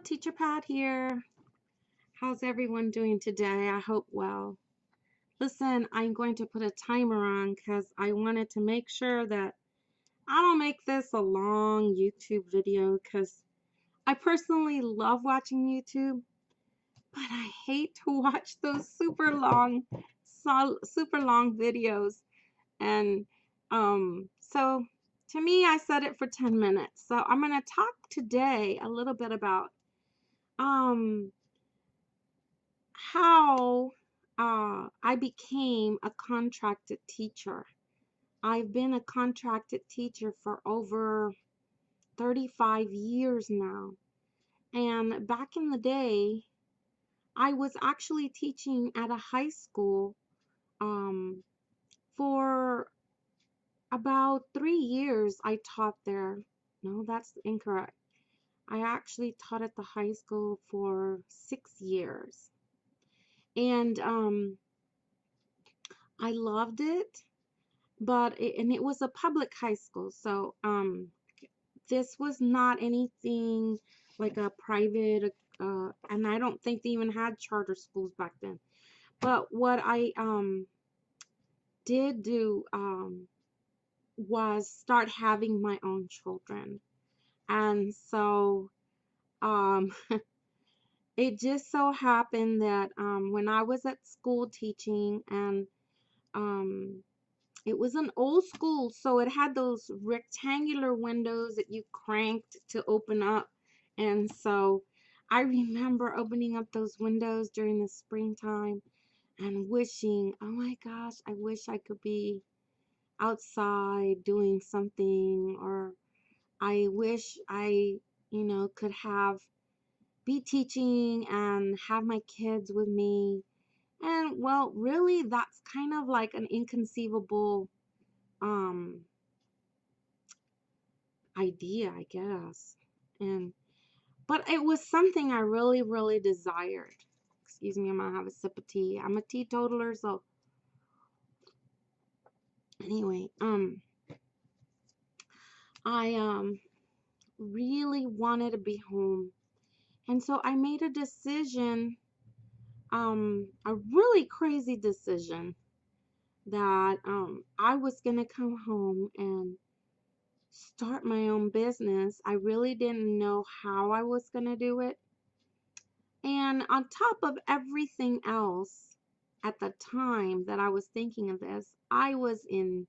Teacher Pat here. How's everyone doing today? I hope well. Listen, I'm going to put a timer on because I wanted to make sure that I don't make this a long YouTube video because I personally love watching YouTube, but I hate to watch those super long videos. And so to me, I set it for 10 minutes. So I'm going to talk today a little bit about um how I became a contracted teacher. I've been a contracted teacher for over 35 years now. And back in the day, I was actually teaching at a high school um, for about 3 years. I taught there. No, that's incorrect. I actually taught at the high school for 6 years. And I loved it. And it was a public high school, so this was not anything like a private, and I don't think they even had charter schools back then. But what I did do was start having my own children, and so um it just so happened that when I was at school teaching, and um it was an old school, so it had those rectangular windows that you cranked to open up. And so I remember opening up those windows during the springtime and wishing, oh my gosh, I wish I could be outside doing something, or I wish I could be teaching and have my kids with me. And well, really, that's kind of like an inconceivable um idea, I guess. And but it was something I really desired. Excuse me, I'm gonna have a sip of tea. I'm a teetotaler, so anyway, I really wanted to be home. And so I made a decision, a really crazy decision, that I was gonna come home and start my own business. I really didn't know how I was gonna do it. And on top of everything else, at the time that I was thinking of this, I was in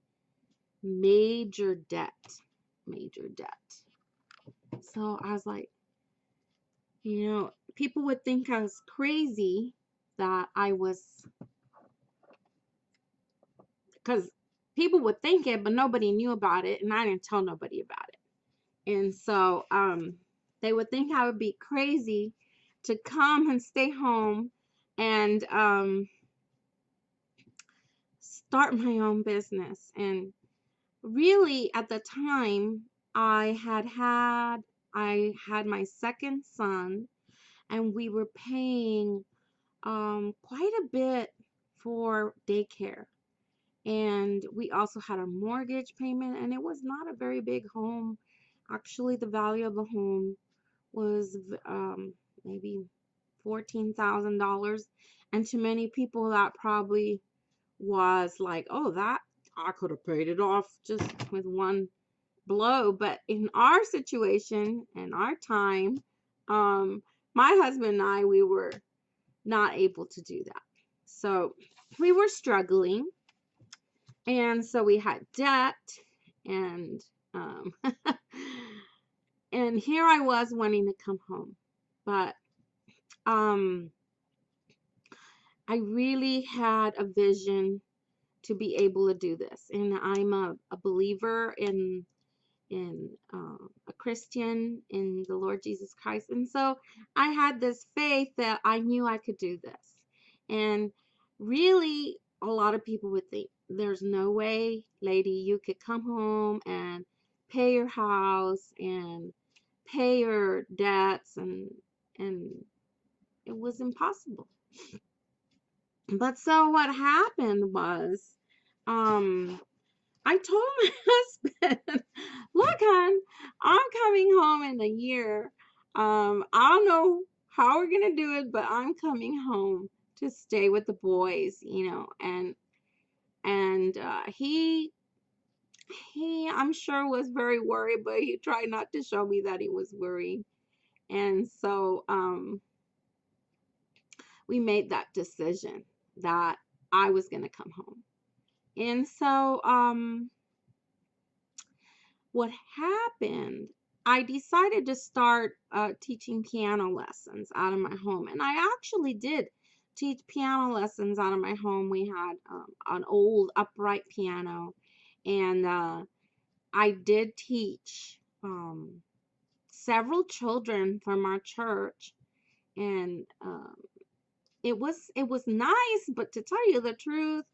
major debt. Major debt. So I was like, people would think I was crazy that I was, because people would think it, but nobody knew about it, and I didn't tell nobody about it. And so they would think I would be crazy to come and stay home and start my own business. And really, at the time, I had my second son, and we were paying quite a bit for daycare. And we also had a mortgage payment, and it was not a very big home. Actually, the value of the home was maybe $14,000. And to many people, that probably was like, oh, that I could have paid it off just with one blow. But in our situation and our time, my husband and I, we were not able to do that. So we were struggling, and so we had debt, and and here I was wanting to come home, but um, I really had a vision to be able to do this, and I'm a believer in a Christian in the Lord Jesus Christ. And so I had this faith that I knew I could do this. And really, a lot of people would think, there's no way, lady, you could come home and pay your house and pay your debts, and it was impossible. But so what happened was, I told my husband, look, hon, I'm coming home in a year. I don't know how we're gonna do it, but I'm coming home to stay with the boys, and he I'm sure was very worried, but he tried not to show me that he was worried. And so we made that decision that I was gonna come home. And so what happened, I decided to start teaching piano lessons out of my home. And I actually did teach piano lessons out of my home. We had an old upright piano, and I did teach several children from our church. And it was nice, but to tell you the truth,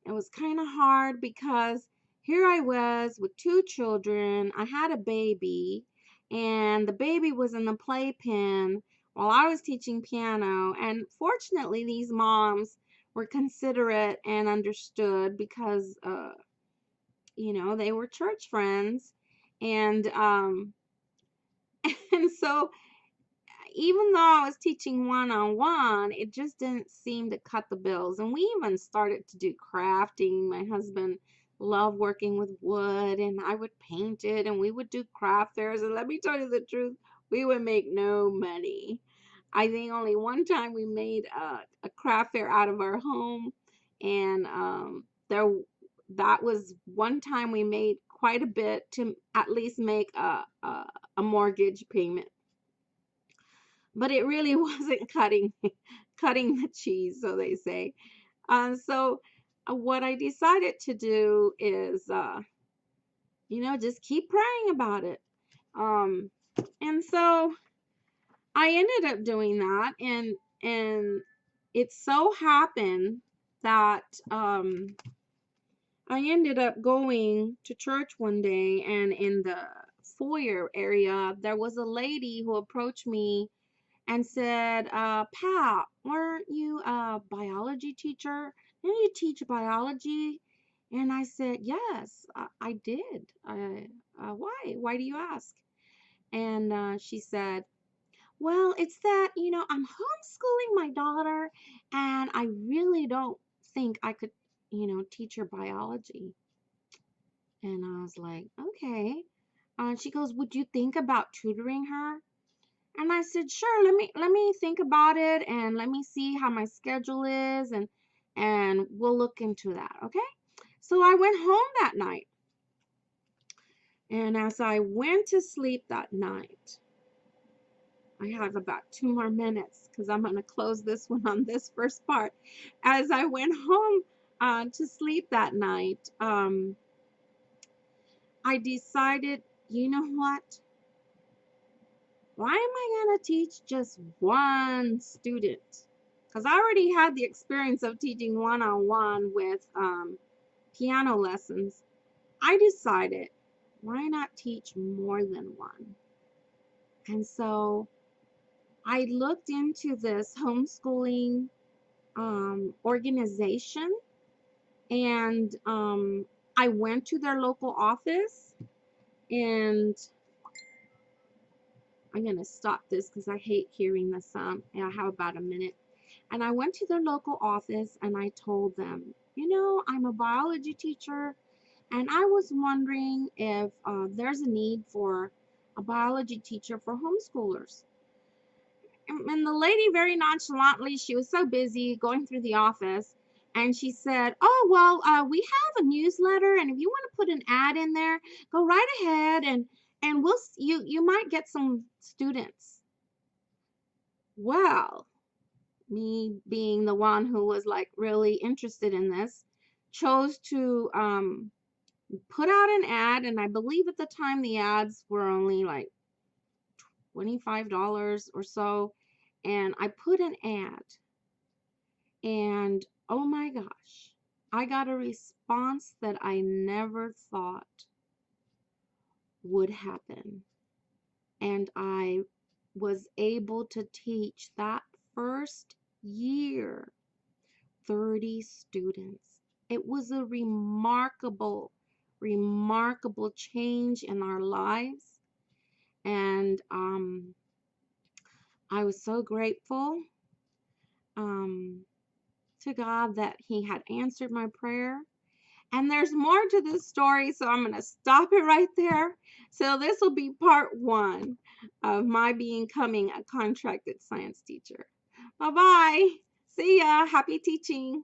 it was kind of hard because here I was with two children. I had a baby, and the baby was in the playpen while I was teaching piano. And fortunately, these moms were considerate and understood because, they were church friends. And, and so even though I was teaching one-on-one, it just didn't seem to cut the bills. And we even started to do crafting. My husband loved working with wood, and I would paint it, and we would do craft fairs. And let me tell you the truth, we would make no money. I think only one time we made a craft fair out of our home, and that was one time we made quite a bit to at least make a mortgage payment, but it really wasn't cutting the cheese, so they say. So what I decided to do is, just keep praying about it. Um, and so I ended up doing that, and it so happened that I ended up going to church one day, and in the foyer area, there was a lady who approached me and said, Pat, weren't you a biology teacher? Didn't you teach biology? And I said, yes, I did. Why? Why do you ask? And she said, well, it's that, I'm homeschooling my daughter, and I really don't think I could, teach her biology. And I was like, okay. She goes, would you think about tutoring her? And I said, sure, let me think about it, and let me see how my schedule is, and we'll look into that, okay? So I went home that night. And as I went to sleep that night, I have about 2 more minutes because I'm going to close this one on this first part. As I went home to sleep that night, I decided, you know what? Why am I going to teach just one student? Because I already had the experience of teaching one-on-one with piano lessons. I decided, why not teach more than one? And so I looked into this homeschooling organization, and I went to their local office, and I'm going to stop this because I hate hearing the sound. I have about a minute. And I went to their local office and I told them, I'm a biology teacher, and I was wondering if there's a need for a biology teacher for homeschoolers. And the lady, very nonchalantly, she was so busy going through the office, and she said, oh, well, we have a newsletter, and if you want to put an ad in there, go right ahead, and you might get some students. Well, me being the one who was like really interested in this, chose to put out an ad, and I believe at the time the ads were only like $25 or so, and I put an ad, and oh my gosh, I got a response that I never thought would happen, and I was able to teach that first year 30 students. It was a remarkable change in our lives. And I was so grateful um, to God that He had answered my prayer. And there's more to this story, so I'm going to stop it right there. So this will be part 1 of my becoming a contracted science teacher. Bye-bye. See ya. Happy teaching.